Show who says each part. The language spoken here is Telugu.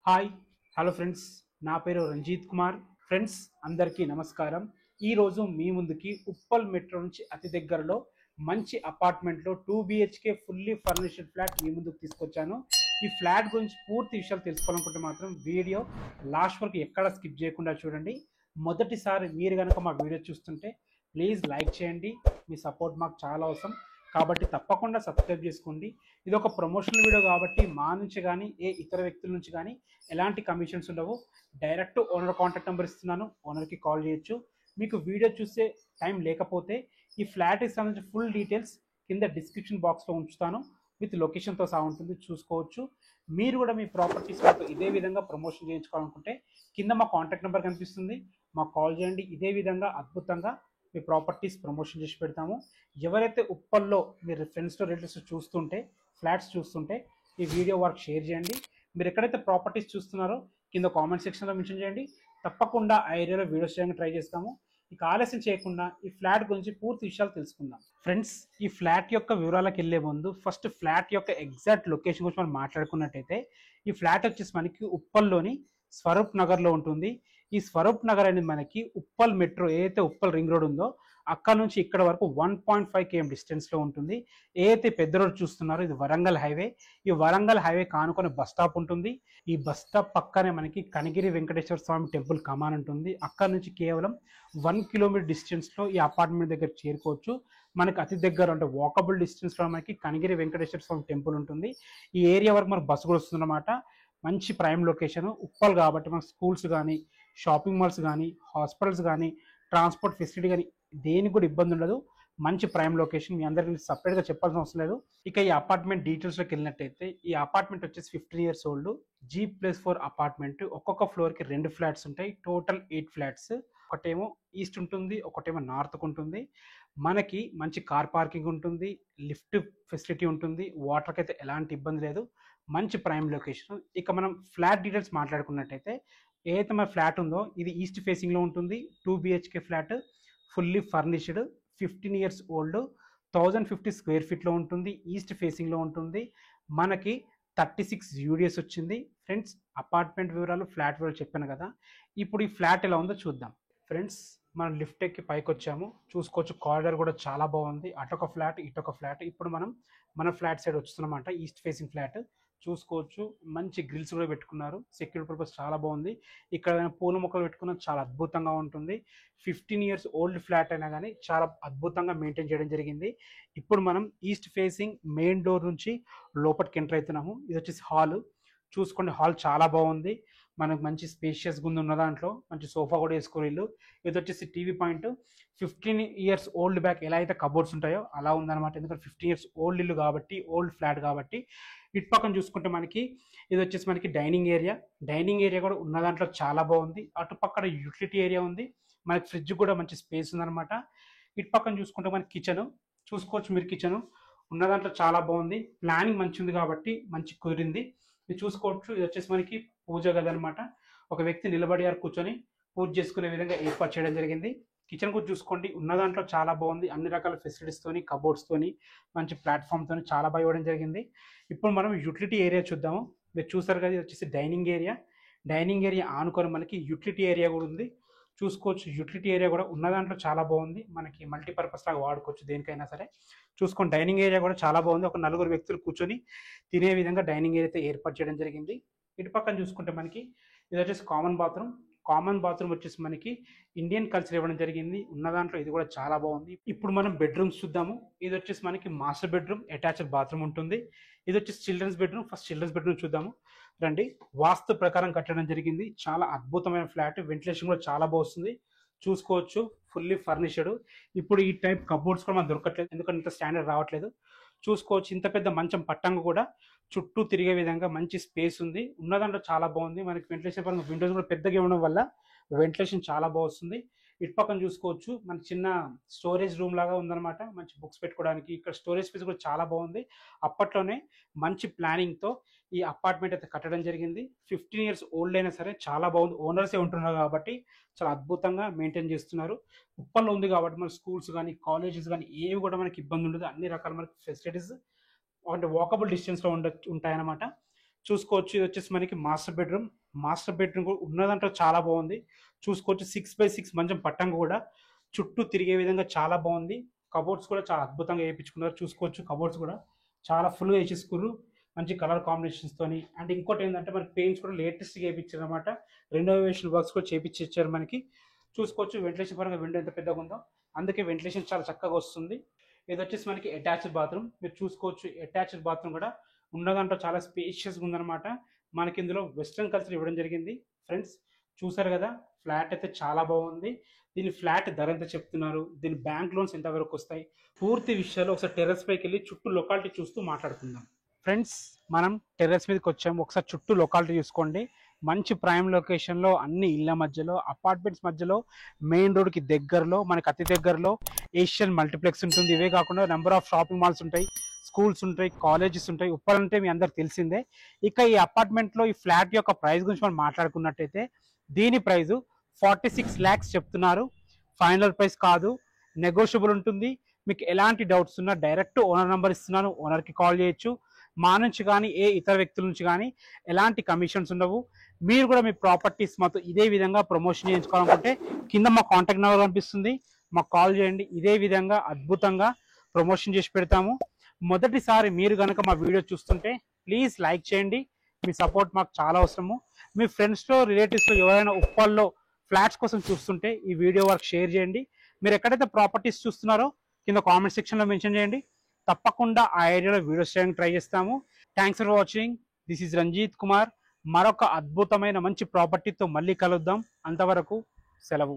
Speaker 1: హాయ్ హలో ఫ్రెండ్స్, నా పేరు రంజిత్ కుమార్. ఫ్రెండ్స్ అందరికీ నమస్కారం. ఈరోజు మీ ముందుకి ఉప్పల్ మెట్రో నుంచి అతి దగ్గరలో మంచి అపార్ట్మెంట్లో 2 BHK ఫుల్లీ ఫర్నిష్డ్ ఫ్లాట్ మీ ముందుకు తీసుకొచ్చాను. ఈ ఫ్లాట్ గురించి పూర్తి విషయాలు తెలుసుకోవాలనుకుంటే మాత్రం వీడియో లాస్ట్ వరకు ఎక్కడ స్కిప్ చేయకుండా చూడండి. మొదటిసారి మీరు కనుక మా వీడియో చూస్తుంటే ప్లీజ్ లైక్ చేయండి. మీ సపోర్ట్ మాకు చాలా అవసరం కాబట్టి తప్పకుండా సబ్స్క్రైబ్ చేసుకోండి. ఇది ఒక ప్రమోషనల్ వీడియో కాబట్టి మా నుంచి కానీ ఏ ఇతర వ్యక్తుల నుంచి కానీ ఎలాంటి కమిషన్స్ ఉండవు. డైరెక్ట్ ఓనర్ కాంటాక్ట్ నెంబర్ ఇస్తున్నాను, ఓనర్కి కాల్ చేయొచ్చు. మీకు వీడియో చూసే టైం లేకపోతే ఈ ఫ్లాట్కి సంబంధించిన ఫుల్ డీటెయిల్స్ కింద డిస్క్రిప్షన్ బాక్స్లో ఉంచుతాను. విత్ లొకేషన్తో సహా ఉంటుంది, చూసుకోవచ్చు. మీరు కూడా మీ ప్రాపర్టీస్ ఇదే విధంగా ప్రమోషన్ చేయించుకోవాలనుకుంటే కింద మా కాంటాక్ట్ నెంబర్ కనిపిస్తుంది, మాకు కాల్ చేయండి. ఇదే విధంగా అద్భుతంగా మీ ప్రాపర్టీస్ ప్రమోషన్ చేసి పెడతాము. ఎవరైతే ఉప్పల్లో మీరు ఫ్రెండ్స్తో రిలేటివ్స్ చూస్తుంటే ఫ్లాట్స్ చూస్తుంటే ఈ వీడియో వారికి షేర్ చేయండి. మీరు ఎక్కడైతే ప్రాపర్టీస్ చూస్తున్నారో కింద కామెంట్ సెక్షన్లో మెన్షన్ చేయండి. తప్పకుండా ఆ ఏరియాలో వీడియోస్ చేయడానికి ట్రై చేస్తాము. ఇక ఆలస్యం చేయకుండా ఈ ఫ్లాట్ గురించి పూర్తి విషయాలు తెలుసుకుందాం. ఫ్రెండ్స్, ఈ ఫ్లాట్ యొక్క వివరాలకు వెళ్ళే ముందు ఫస్ట్ ఫ్లాట్ యొక్క ఎగ్జాక్ట్ లొకేషన్ గురించి మనం మాట్లాడుకున్నట్టయితే ఈ ఫ్లాట్ వచ్చేసి మనకి ఉప్పల్లోని స్వరూప్ నగర్లో ఉంటుంది. ఈ స్వరూప్ నగర్ అనేది మనకి ఉప్పల్ మెట్రో ఏదైతే ఉప్పల్ రింగ్ రోడ్ ఉందో అక్కడ నుంచి ఇక్కడ వరకు 1.5 km డిస్టెన్స్లో ఉంటుంది. ఏదైతే పెద్ద రోడ్ చూస్తున్నారో ఇది వరంగల్ హైవే. ఈ వరంగల్ హైవే కానుకొని బస్ స్టాప్ ఉంటుంది. ఈ బస్ స్టాప్ పక్కనే మనకి కనిగిరి వెంకటేశ్వర స్వామి టెంపుల్ కమాన్ ఉంటుంది. అక్కడ నుంచి కేవలం 1 km డిస్టెన్స్లో ఈ అపార్ట్మెంట్ దగ్గర చేరుకోవచ్చు. మనకి అతి దగ్గర అంటే వాకబుల్ డిస్టెన్స్లో మనకి కనిగిరి వెంకటేశ్వర స్వామి టెంపుల్ ఉంటుంది. ఈ ఏరియా వరకు మనకు బస్సు కూడా వస్తుందన్నమాట. మంచి ప్రైమ్ లొకేషన్ ఉప్పల్ కాబట్టి మనకు స్కూల్స్ కానీ షాపింగ్ మాల్స్ కానీ హాస్పిటల్స్ కానీ ట్రాన్స్పోర్ట్ ఫెసిలిటీ కానీ దేనికి కూడా ఇబ్బంది ఉండదు. మంచి ప్రైమ్ లొకేషన్, మీ అందరికీ సపరేట్గా చెప్పాల్సిన అవసరం లేదు. ఇక ఈ అపార్ట్మెంట్ డీటెయిల్స్లోకి వెళ్ళినట్టయితే ఈ అపార్ట్మెంట్ వచ్చేసి 15 years ఓల్డ్, G+4 అపార్ట్మెంట్. ఒక్కొక్క ఫ్లోర్కి 2 ఫ్లాట్స్ ఉంటాయి, టోటల్ 8 ఫ్లాట్స్. ఒకటేమో ఈస్ట్ ఉంటుంది, ఒకటేమో నార్త్కు ఉంటుంది. మనకి మంచి కార్ పార్కింగ్ ఉంటుంది, లిఫ్ట్ ఫెసిలిటీ ఉంటుంది, వాటర్కి అయితే ఎలాంటి ఇబ్బంది లేదు. మంచి ప్రైమ్ లొకేషన్. ఇక మనం ఫ్లాట్ డీటెయిల్స్ మాట్లాడుకున్నట్టయితే ఏదైతే మన ఫ్లాట్ ఉందో ఇది ఈస్ట్ ఫేసింగ్లో ఉంటుంది. 2 BHK flat, fully furnished, 15 years old, 1050 square feetలో ఉంటుంది, ఈస్ట్ ఫేసింగ్లో ఉంటుంది. మనకి 36 UDS వచ్చింది. ఫ్రెండ్స్, అపార్ట్మెంట్ వివరాలు ఫ్లాట్ వివరాలు చెప్పాను కదా. ఇప్పుడు ఈ ఫ్లాట్ ఎలా ఉందో చూద్దాం. ఫ్రెండ్స్, మనం లిఫ్ట్ ఎక్కి పైకి వచ్చాము, చూసుకోవచ్చు. కారిడార్ కూడా చాలా బాగుంది. అటొక ఫ్లాట్ ఇటొక ఫ్లాట్. ఇప్పుడు మనం మన ఫ్లాట్ సైడ్ వస్తున్నామంట, ఈస్ట్ ఫేసింగ్ ఫ్లాట్. చూసుకోవచ్చు, మంచి గ్రిల్స్ కూడా పెట్టుకున్నారు. సెక్యూరిటీ పర్పస్ చాలా బాగుంది. ఇక్కడ పూల మొక్కలు పెట్టుకున్న చాలా అద్భుతంగా ఉంటుంది. 15 years ఓల్డ్ ఫ్లాట్ అయినా కానీ చాలా అద్భుతంగా మెయింటైన్ చేయడం జరిగింది. ఇప్పుడు మనం ఈస్ట్ ఫేసింగ్ మెయిన్ డోర్ నుంచి లోపలికి ఎంటర్ అవుతున్నాము. ఇది వచ్చేసి హాల్. చూసుకోండి, హాల్ చాలా బాగుంది. మనకు మంచి స్పేషియస్ గుంది ఉన్న దాంట్లో మంచి సోఫా కూడా వేసుకోరు. ఇది వచ్చేసి TV point. 15 years old back ఎలా అయితే కబోర్డ్స్ ఉంటాయో అలా ఉందన్నమాట. ఎందుకంటే 15 years ఓల్డ్ ఇల్లు కాబట్టి, ఓల్డ్ ఫ్లాట్ కాబట్టి. ఇటు పక్కన చూసుకుంటే మనకి ఇది వచ్చేసి మనకి డైనింగ్ ఏరియా. డైనింగ్ ఏరియా కూడా ఉన్న దాంట్లో చాలా బాగుంది. అటు పక్కన యూటిలిటీ ఏరియా ఉంది. మనకి ఫ్రిడ్జ్ కూడా మంచి స్పేస్ ఉందన్నమాట. ఇటు పక్కన చూసుకుంటే మనకి కిచెన్ చూసుకోవచ్చు. మీరు కిచెన్ ఉన్న దాంట్లో చాలా బాగుంది. ప్లానింగ్ మంచి ఉంది కాబట్టి మంచి కుదిరింది. ఇది చూసుకోవచ్చు. ఇది వచ్చేసి మనకి పూజ గది అనమాట. ఒక వ్యక్తి నిలబడి కూర్చొని పూజ చేసుకునే విధంగా ఏర్పాటు చేయడం జరిగింది. కిచెన్ కూడా చూసుకోండి, ఉన్న దాంట్లో చాలా బాగుంది. అన్ని రకాల ఫెసిలిటీస్తోని, కబోర్డ్స్తోని, మంచి ప్లాట్ఫామ్తోని చాలా బాగా ఇవ్వడం జరిగింది. ఇప్పుడు మనం యూటిలిటీ ఏరియా చూద్దాము. మీరు చూసారు కదా, ఇది వచ్చేసి డైనింగ్ ఏరియా. డైనింగ్ ఏరియా ఆనుకొని మనకి యూటిలిటీ ఏరియా కూడా ఉంది. చూసుకోవచ్చు, యూటిలిటీ ఏరియా కూడా ఉన్న దాంట్లో చాలా బాగుంది. మనకి మల్టీపర్పస్ లాగా వాడుకోవచ్చు దేనికైనా సరే. చూసుకోండి, డైనింగ్ ఏరియా కూడా చాలా బాగుంది. ఒక 4 వ్యక్తులు కూర్చొని తినే విధంగా డైనింగ్ ఏరియా అయితే ఏర్పాటు చేయడం జరిగింది. ఇటు పక్కన చూసుకుంటే మనకి ఇది వచ్చేసి కామన్ బాత్రూమ్. కామన్ బాత్రూమ్ వచ్చేసి మనకి ఇండియన్ కల్చర్ ఇవ్వడం జరిగింది. ఉన్న దాంట్లో ఇది కూడా చాలా బాగుంది. ఇప్పుడు మనం బెడ్రూమ్స్ చూద్దాము. ఇది వచ్చేసి మనకి మాస్టర్ బెడ్రూమ్, అటాచ్డ్ బాత్రూమ్ ఉంటుంది. ఇది వచ్చేసి children's bedroom. First children's bedroom చూద్దాము రండి. వాస్తు ప్రకారం కట్టడం జరిగింది. చాలా అద్భుతమైన ఫ్లాట్. వెంటిలేషన్ కూడా చాలా బాగుంది. చూసుకోవచ్చు, ఫుల్లీ ఫర్నిష్డ్. ఇప్పుడు ఈ టైప్ కబోర్డ్స్ కూడా మనకు దొరకట్లేదు, ఎందుకంటే ఇంత స్టాండర్డ్ రావట్లేదు. చూసుకోవచ్చు, ఇంత పెద్ద మంచం పట్టంగా కూడా చుట్టూ తిరిగే విధంగా మంచి స్పేస్ ఉంది. ఉన్న దాంట్లో చాలా బాగుంది. మనకి వెంటిలేషన్ పరంగా విండోస్ కూడా పెద్దగా ఇవ్వడం వల్ల వెంటిలేషన్ చాలా బాగుంది. ఇటు పక్కన చూసుకోవచ్చు, మన చిన్న స్టోరేజ్ రూమ్ లాగా ఉందన్నమాట. మంచి బుక్స్ పెట్టుకోవడానికి ఇక్కడ స్టోరేజ్ స్పేస్ కూడా చాలా బాగుంది. అప్పట్లోనే మంచి ప్లానింగ్తో ఈ అపార్ట్మెంట్ అయితే కట్టడం జరిగింది. 15 years ఓల్డ్ అయినా సరే చాలా బాగుంది. ఓనర్సే ఉంటున్నారు కాబట్టి చాలా అద్భుతంగా మెయింటైన్ చేస్తున్నారు. ఉప్పల్లో ఉంది కాబట్టి మన స్కూల్స్ కానీ కాలేజెస్ కానీ ఏవి కూడా మనకి ఇబ్బంది ఉండదు. అన్ని రకాల మనకి ఫెసిలిటీస్ అంటే వాకబుల్ డిస్టెన్స్లో ఉంటాయన్నమాట. చూసుకోవచ్చు. ఇది వచ్చేసి మనకి మాస్టర్ బెడ్రూమ్ కూడా ఉన్నదంటే చాలా బాగుంది. చూసుకోవచ్చు 6x6 మంచం పట్టం కూడా చుట్టూ తిరిగే విధంగా చాలా బాగుంది. కబోర్డ్స్ కూడా చాలా అద్భుతంగా వేయించుకున్నారు. చూసుకోవచ్చు కబోర్డ్స్ కూడా చాలా ఫుల్గా వేసేసుకున్నారు మంచి కలర్ కాంబినేషన్స్ తోని. అండ్ ఇంకోటి ఏంటంటే మనకి పెయింట్స్ కూడా లేటెస్ట్గా వేయించారు అనమాట. రెనోవేషన్ వర్క్స్ కూడా చేపించి ఇచ్చారు మనకి. చూసుకోవచ్చు వెంటిలేషన్ పరంగా విండో ఎంత పెద్దగా ఉందో, అందుకే వెంటిలేషన్ చాలా చక్కగా వస్తుంది. ఇది వచ్చేసి మనకి అటాచ్డ్ బాత్రూమ్. మీరు చూసుకోవచ్చు అటాచ్డ్ బాత్రూమ్ కూడా ఉన్నదంటే చాలా స్పేషియస్గా ఉందన్నమాట. మనకి ఇందులో వెస్ట్రన్ కల్చర్ ఇవ్వడం జరిగింది. ఫ్రెండ్స్ చూసారు కదా, ఫ్లాట్ అయితే చాలా బాగుంది. దీని ఫ్లాట్ ధర ఎంత చెప్తున్నారు, దీని బ్యాంక్ లోన్స్ ఎంతవరకు వస్తాయి, పూర్తి విషయాలు ఒకసారి టెర్రస్ పైకి వెళ్ళి చుట్టూ లొకాలిటీ చూస్తూ మాట్లాడుకుందాం. ఫ్రెండ్స్ మనం టెర్రస్ మీదకి వచ్చాము. ఒకసారి చుట్టూ లొకాలిటీ చూసుకోండి. మంచి ప్రైమ్ లొకేషన్లో అన్ని ఇళ్ళ మధ్యలో అపార్ట్మెంట్స్ మధ్యలో మెయిన్ రోడ్కి దగ్గరలో మనకి అతి దగ్గరలో ఏషియన్ మల్టీప్లెక్స్ ఉంటుంది. ఇవే కాకుండా నెంబర్ ఆఫ్ షాపింగ్ మాల్స్ ఉంటాయి, స్కూల్స్ ఉంటాయి, కాలేజెస్ ఉంటాయి. ఉప్పల్ అంటే మీ అందరికి తెలిసిందే. ఇక ఈ అపార్ట్మెంట్లో ఈ ఫ్లాట్ యొక్క ప్రైస్ గురించి మనం మాట్లాడుకున్నట్టయితే దీని ప్రైజు 46 lakhs చెప్తున్నారు. ఫైనల్ ప్రైస్ కాదు, నెగోషియబుల్ ఉంటుంది. మీకు ఎలాంటి డౌట్స్ ఉన్నా డైరెక్ట్ ఓనర్ నెంబర్ ఇస్తున్నాను, ఓనర్కి కాల్ చేయొచ్చు. మా నుంచి కానీ ఏ ఇతర వ్యక్తుల నుంచి కానీ ఎలాంటి కమిషన్స్ ఉండవు. మీరు కూడా మీ ప్రాపర్టీస్ మాతో ఇదే విధంగా ప్రమోషన్ చేయించుకోవాలనుకుంటే కింద మా కాంటాక్ట్ నెంబర్ కనిపిస్తుంది, మాకు కాల్ చేయండి. ఇదే విధంగా అద్భుతంగా ప్రమోషన్ చేసి పెడతాము. మొదటిసారి మీరు కనుక మా వీడియో చూస్తుంటే ప్లీజ్ లైక్ చేయండి. మీ సపోర్ట్ మాకు చాలా అవసరము. మీ ఫ్రెండ్స్లో రిలేటివ్స్లో ఎవరైనా ఉప్పల్లో ఫ్లాట్స్ కోసం చూస్తుంటే ఈ వీడియో వరకు షేర్ చేయండి. మీరు ఎక్కడైతే ప్రాపర్టీస్ చూస్తున్నారో కింద కామెంట్ సెక్షన్లో మెన్షన్ చేయండి. తప్పకుండా ఆ ఏరియాలో వీడియోస్ చేయడానికి ట్రై చేస్తాము. Thanks for watching. This is Ranjith Kumar. మరొక అద్భుతమైన మంచి ప్రాపర్టీతో మళ్ళీ కలుద్దాం. అంతవరకు సెలవు.